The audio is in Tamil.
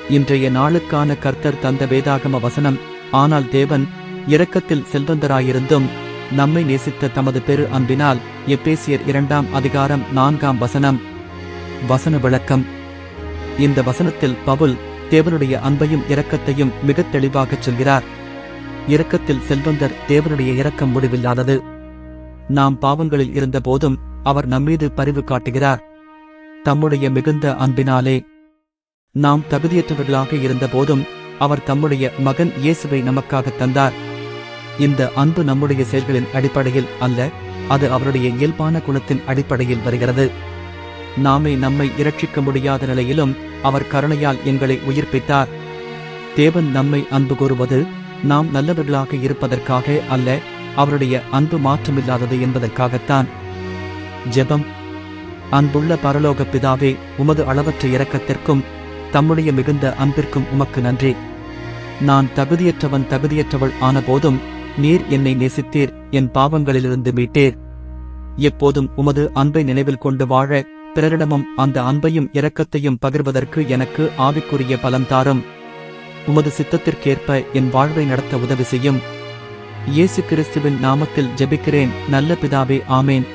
இன்றைய நாளுக்கான கர்த்தர் தந்த வேதாகம வசனம். ஆனால் தேவன் இரக்கத்தில் செல்வந்தராயிருந்தும் நம்மை நேசித்த தமது பெரு அன்பினால். எபேசியர் 2:4 வசன விளக்கம். இந்த வசனத்தில் பவுல் தேவனுடைய அன்பையும் இரக்கத்தையும் மிகத் தெளிவாகச் சொல்கிறார். இரக்கத்தில் செல்வந்தர். தேவனுடைய இரக்கம் முடிவில்லாதது. நாம் பாவங்களில் இருந்த போதும் அவர் நம்மீது பரிவு காட்டுகிறார். தம்முடைய மிகுந்த அன்பினாலே. நாம் தகுதியற்றவர்களாக இருந்த போதும் அவர் தம்முடைய மகன் இயேசுவை நமக்காகத் தந்தார். இந்த அன்பு நம்முடைய செயல்களின் அடிப்படையில் அல்ல, அது அவருடைய இயல்பான குணத்தின் அடிப்படையில் வருகிறது. நாமே நம்மை இரட்சிக்க முடியாத நிலையிலும் அவர் கருணையால் எங்களை உயிர்ப்பித்தார். தேவன் நம்மை அன்பு கூறுவது நாம் நல்லவர்களாக இருப்பதற்காக அல்ல, அவருடைய அன்பு மாற்றமில்லாதது என்பதற்காகத்தான். ஜெபம். அன்புள்ள பரலோக பிதாவே, உமது அளவற்ற இரக்கத்திற்கும் தம்முடைய மிகுந்த அன்பிற்கும் உமக்கு நன்றி. நான் தகுதியற்றவள் ஆனபோதும் நீர் என்னை நேசித்தீர், என் பாவங்களிலிருந்து மீட்டீர். எப்போதும் உமது அன்பை நினைவில் கொண்டு வாழ, பிறரிடமும் அந்த அன்பையும் இரக்கத்தையும் பகிர்வதற்கு எனக்கு ஆவிக்குரிய பலம் தாரும். உமது சித்தத்திற்கேற்ப என் வாழ்வை நடத்த உதவி செய்யும். இயேசு கிறிஸ்துவின் நாமத்தில் ஜெபிக்கிறேன் நல்ல பிதாவே, ஆமேன்.